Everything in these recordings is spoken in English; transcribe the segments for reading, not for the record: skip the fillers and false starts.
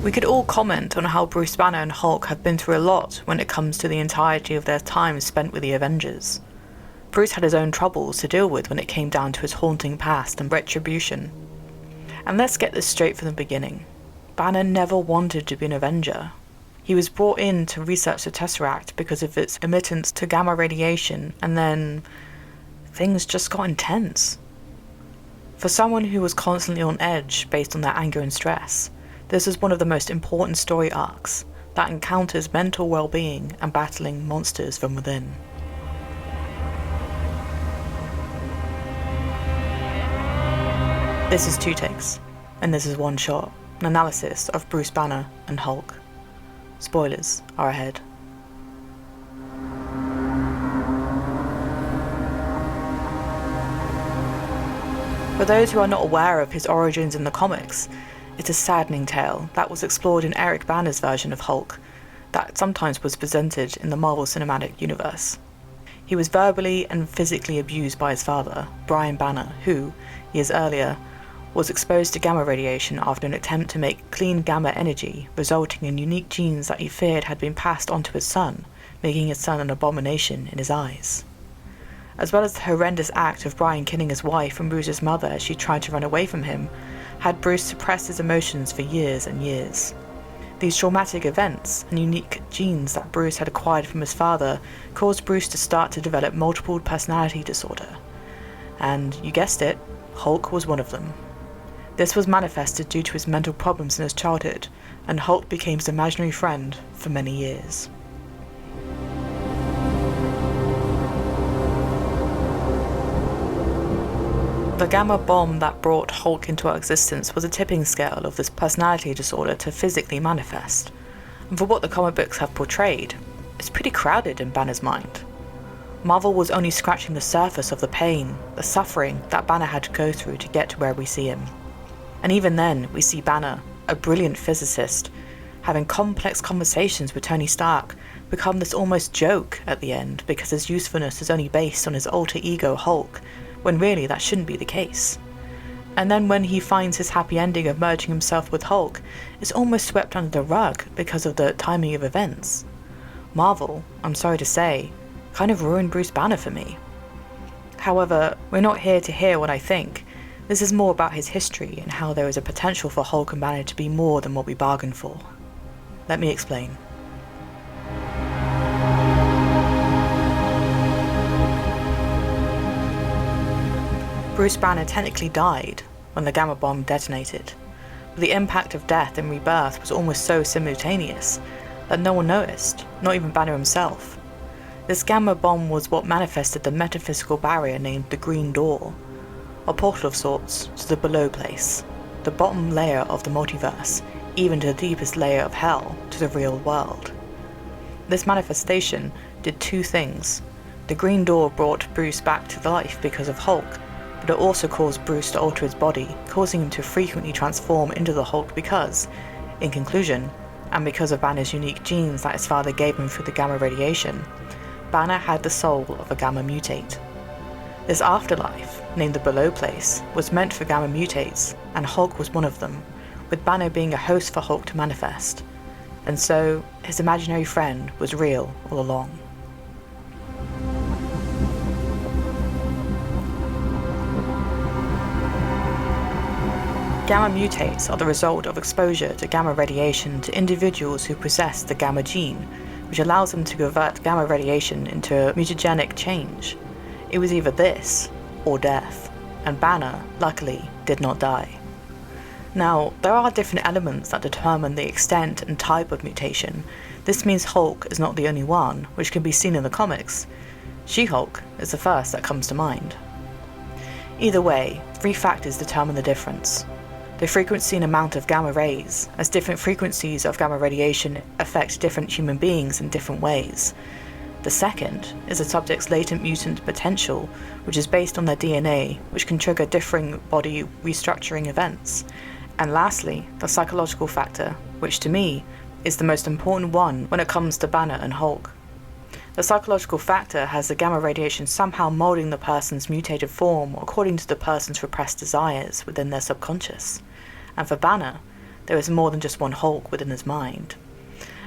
We could all comment on how Bruce Banner and Hulk have been through a lot when it comes to the entirety of their time spent with the Avengers. Bruce had his own troubles to deal with when it came down to his haunting past and retribution. And let's get this straight from the beginning. Banner never wanted to be an Avenger. He was brought in to research the Tesseract because of its emittance to gamma radiation, and then things just got intense. For someone who was constantly on edge based on their anger and stress, this is one of the most important story arcs that encounters mental well-being and battling monsters from within. This is 2 takes, and this is 1 shot, an analysis of Bruce Banner and Hulk. Spoilers are ahead. For those who are not aware of his origins in the comics, it's a saddening tale that was explored in Eric Banner's version of Hulk, that sometimes was presented in the Marvel Cinematic Universe. He was verbally and physically abused by his father, Brian Banner, who, years earlier, was exposed to gamma radiation after an attempt to make clean gamma energy, resulting in unique genes that he feared had been passed on to his son, making his son an abomination in his eyes. As well as the horrendous act of Brian killing his wife and Bruce's mother as she tried to run away from him, had Bruce suppressed his emotions for years and years. These traumatic events and unique genes that Bruce had acquired from his father caused Bruce to start to develop multiple personality disorder. And, you guessed it, Hulk was one of them. This was manifested due to his mental problems in his childhood, and Hulk became his imaginary friend for many years. The gamma bomb that brought Hulk into our existence was a tipping scale of this personality disorder to physically manifest. And for what the comic books have portrayed, it's pretty crowded in Banner's mind. Marvel was only scratching the surface of the pain, the suffering that Banner had to go through to get to where we see him. And even then, we see Banner, a brilliant physicist, having complex conversations with Tony Stark, become this almost joke at the end because his usefulness is only based on his alter ego Hulk, when really that shouldn't be the case. And then when he finds his happy ending of merging himself with Hulk, it's almost swept under the rug because of the timing of events. Marvel, I'm sorry to say, kind of ruined Bruce Banner for me. However, we're not here to hear what I think. This is more about his history and how there is a potential for Hulk and Banner to be more than what we bargained for. Let me explain. Bruce Banner technically died when the gamma bomb detonated, but the impact of death and rebirth was almost so simultaneous that no one noticed, not even Banner himself. This gamma bomb was what manifested the metaphysical barrier named the Green Door, a portal of sorts to the below place, the bottom layer of the multiverse, even to the deepest layer of hell, to the real world. This manifestation did 2 things. The Green Door brought Bruce back to life because of Hulk, but it also caused Bruce to alter his body, causing him to frequently transform into the Hulk because, in conclusion, and because of Banner's unique genes that his father gave him through the gamma radiation, Banner had the soul of a gamma mutate. This afterlife, named the Below Place, was meant for gamma mutates, and Hulk was one of them, with Banner being a host for Hulk to manifest. And so, his imaginary friend was real all along. Gamma mutates are the result of exposure to gamma radiation to individuals who possess the gamma gene, which allows them to convert gamma radiation into a mutagenic change. It was either this, or death, and Banner, luckily, did not die. Now, there are different elements that determine the extent and type of mutation. This means Hulk is not the only one, which can be seen in the comics. She-Hulk is the first that comes to mind. Either way, 3 factors determine the difference. The frequency and amount of gamma rays, as different frequencies of gamma radiation affect different human beings in different ways. The second is the subject's latent mutant potential, which is based on their DNA, which can trigger differing body restructuring events. And lastly, the psychological factor, which to me is the most important one when it comes to Banner and Hulk. The psychological factor has the gamma radiation somehow molding the person's mutated form according to the person's repressed desires within their subconscious. And for Banner, there is more than just one Hulk within his mind.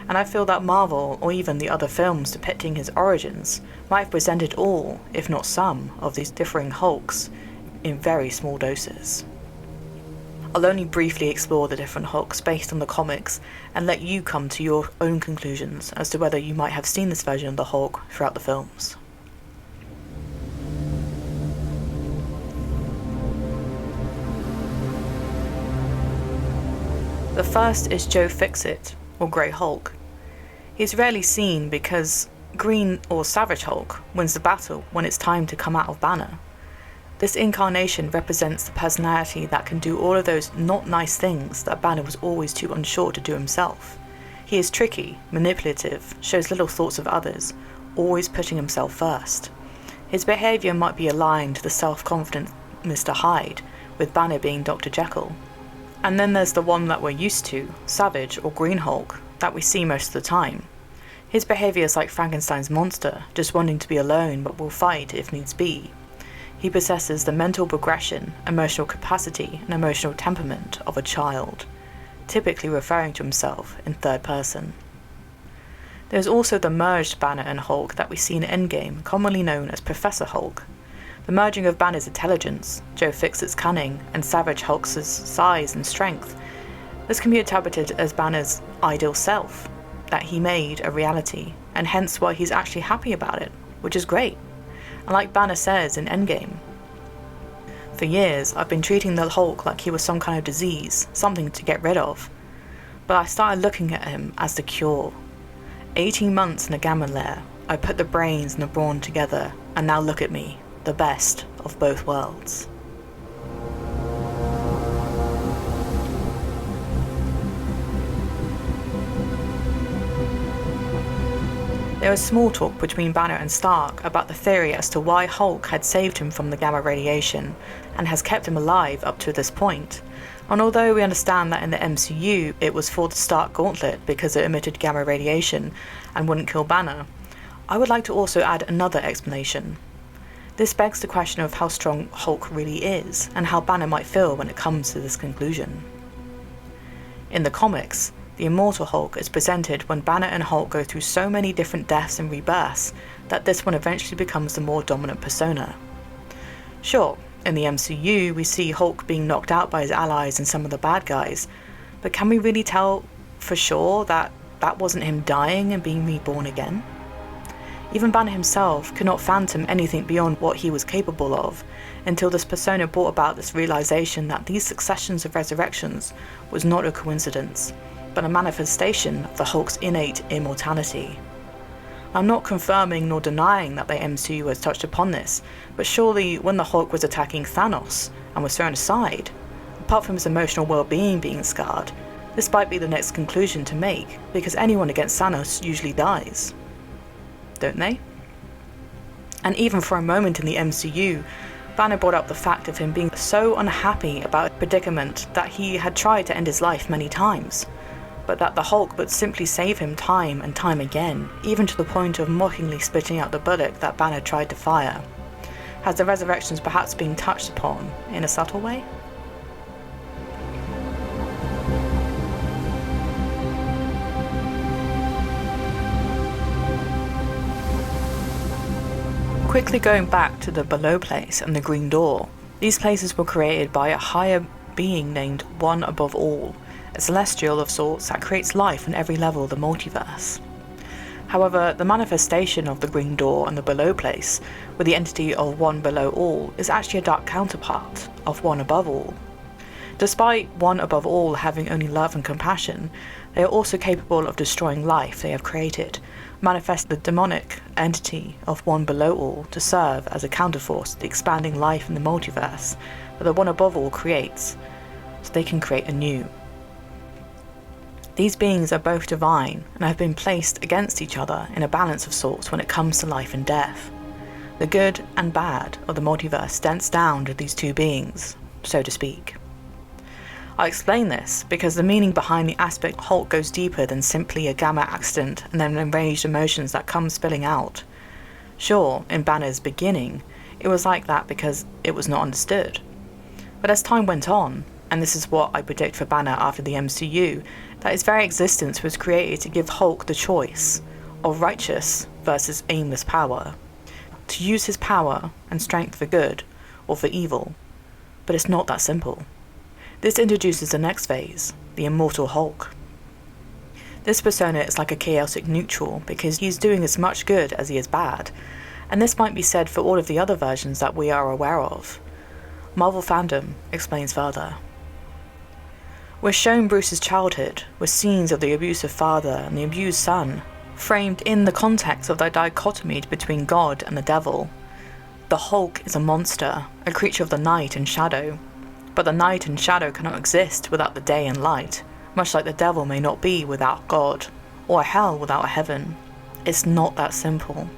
And I feel that Marvel, or even the other films depicting his origins, might have presented all, if not some, of these differing Hulks in very small doses. I'll only briefly explore the different Hulks based on the comics and let you come to your own conclusions as to whether you might have seen this version of the Hulk throughout the films. The first is Joe Fixit, or Grey Hulk. He's rarely seen because Green or Savage Hulk wins the battle when it's time to come out of Banner. This incarnation represents the personality that can do all of those not nice things that Banner was always too unsure to do himself. He is tricky, manipulative, shows little thoughts of others, always putting himself first. His behaviour might be aligned to the self-confident Mr. Hyde, with Banner being Dr. Jekyll. And then there's the one that we're used to, Savage or Green Hulk, that we see most of the time. His behaviour is like Frankenstein's monster, just wanting to be alone but will fight if needs be. He possesses the mental progression, emotional capacity, and emotional temperament of a child, typically referring to himself in third person. There's also the merged Banner and Hulk that we see in Endgame, commonly known as Professor Hulk. The merging of Banner's intelligence, Joe Fixit's cunning, and Savage Hulk's size and strength. This can be interpreted as Banner's ideal self, that he made a reality, and hence why he's actually happy about it, which is great. And like Banner says in Endgame, "For years I've been treating the Hulk like he was some kind of disease, something to get rid of. But I started looking at him as the cure. 18 months in a gamma lair, I put the brains and the brawn together, and now look at me, the best of both worlds." There was small talk between Banner and Stark about the theory as to why Hulk had saved him from the gamma radiation and has kept him alive up to this point. And although we understand that in the MCU it was for the Stark Gauntlet because it emitted gamma radiation and wouldn't kill Banner, I would like to also add another explanation. This begs the question of how strong Hulk really is and how Banner might feel when it comes to this conclusion. In the comics, the immortal Hulk is presented when Banner and Hulk go through so many different deaths and rebirths that this one eventually becomes the more dominant persona. Sure, in the MCU we see Hulk being knocked out by his allies and some of the bad guys, but can we really tell for sure that that wasn't him dying and being reborn again? Even Banner himself could not fathom anything beyond what he was capable of until this persona brought about this realization that these successions of resurrections was not a coincidence, but a manifestation of the Hulk's innate immortality. I'm not confirming nor denying that the MCU has touched upon this, but surely when the Hulk was attacking Thanos and was thrown aside, apart from his emotional well-being being scarred, this might be the next conclusion to make, because anyone against Thanos usually dies. Don't they? And even for a moment in the MCU, Banner brought up the fact of him being so unhappy about a predicament that he had tried to end his life many times, but that the Hulk would simply save him time and time again, even to the point of mockingly spitting out the bullet that Banner tried to fire. Has the resurrections perhaps been touched upon in a subtle way? Quickly going back to the Below Place and the Green Door, these places were created by a higher being named One Above All, a celestial of sorts that creates life in every level of the multiverse. However, the manifestation of the Green Door and the Below Place, with the entity of One Below All, is actually a dark counterpart of One Above All. Despite One Above All having only love and compassion, they are also capable of destroying life they have created, manifest the demonic entity of One Below All to serve as a counterforce to the expanding life in the multiverse that the One Above All creates, so they can create anew. These beings are both divine and have been placed against each other in a balance of sorts when it comes to life and death. The good and bad of the multiverse dents down to these two beings, so to speak. I explain this because the meaning behind the aspect Hulk goes deeper than simply a gamma accident and then enraged emotions that come spilling out. Sure, in Banner's beginning, it was like that because it was not understood. But as time went on, and this is what I predict for Banner after the MCU, that his very existence was created to give Hulk the choice of righteous versus aimless power, to use his power and strength for good or for evil. But it's not that simple. This introduces the next phase, the immortal Hulk. This persona is like a chaotic neutral because he's doing as much good as he is bad, and this might be said for all of the other versions that we are aware of. Marvel fandom explains further. We're shown Bruce's childhood, with scenes of the abusive father and the abused son, framed in the context of the dichotomy between God and the devil. The Hulk is a monster, a creature of the night and shadow, but the night and shadow cannot exist without the day and light, much like the devil may not be without God, or hell without heaven. It's not that simple.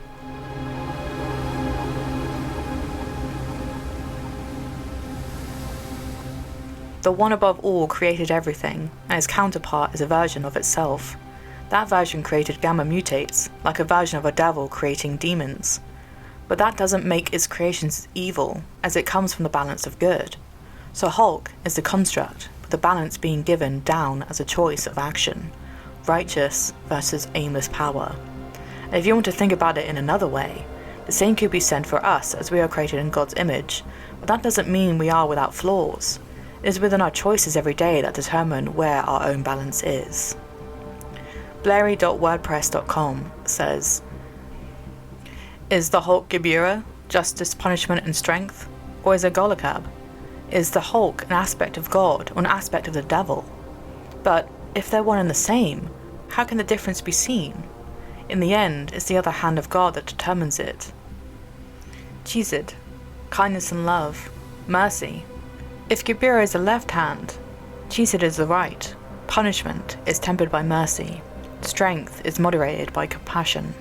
The one above all created everything, and his counterpart is a version of itself. That version created gamma mutates, like a version of a devil creating demons. But that doesn't make its creations evil, as it comes from the balance of good. So Hulk is the construct, with the balance being given down as a choice of action, righteous versus aimless power. And if you want to think about it in another way, the same could be said for us as we are created in God's image, but that doesn't mean we are without flaws. It is within our choices every day that determine where our own balance is. Blairy.wordpress.com says, is the Hulk Gibura, justice, punishment and strength? Or is it Golakab? Is the Hulk an aspect of God or an aspect of the devil? But if they're one and the same, how can the difference be seen? In the end, it's the other hand of God that determines it. Chizid, kindness and love, mercy. If Gibura is the left hand, Chizid is the right. Punishment is tempered by mercy. Strength is moderated by compassion.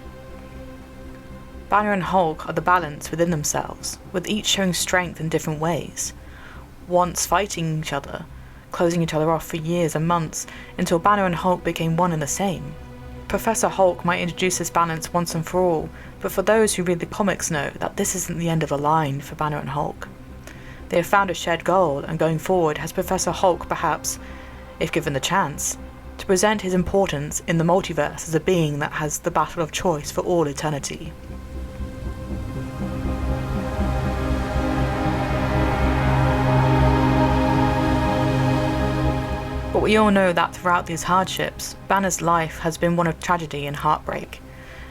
Banner and Hulk are the balance within themselves, with each showing strength in different ways. Once fighting each other, closing each other off for years and months, until Banner and Hulk became one and the same. Professor Hulk might introduce this balance once and for all, but for those who read the comics know that this isn't the end of the line for Banner and Hulk. They have found a shared goal, and going forward has Professor Hulk perhaps, if given the chance, to present his importance in the multiverse as a being that has the battle of choice for all eternity. But we all know that throughout these hardships, Banner's life has been one of tragedy and heartbreak.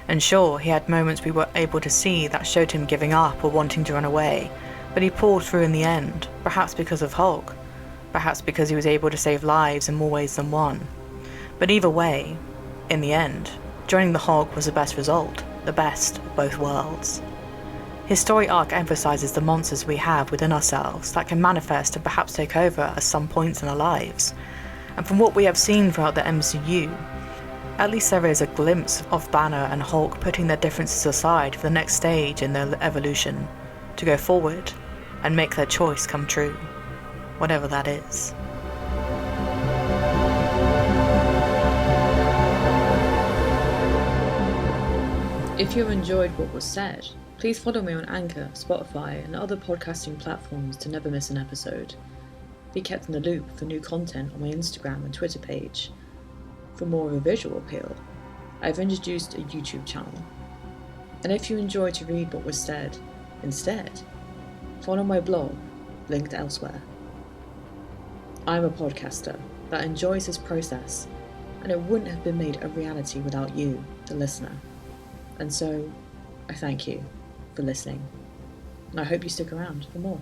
And sure, he had moments we were able to see that showed him giving up or wanting to run away, but he pulled through in the end, perhaps because of Hulk, perhaps because he was able to save lives in more ways than one. But either way, in the end, joining the Hulk was the best result, the best of both worlds. His story arc emphasizes the monsters we have within ourselves that can manifest and perhaps take over at some points in our lives. And from what we have seen throughout the MCU, at least there is a glimpse of Banner and Hulk putting their differences aside for the next stage in their evolution, to go forward and make their choice come true, whatever that is. If you enjoyed what was said, please follow me on Anchor, Spotify and other podcasting platforms to never miss an episode. Be kept in the loop for new content on my Instagram and Twitter page. For more of a visual appeal, I've introduced a YouTube channel. And if you enjoy to read what was said instead, follow my blog, linked elsewhere. I'm a podcaster that enjoys this process, and it wouldn't have been made a reality without you, the listener. And so, I thank you for listening, and I hope you stick around for more.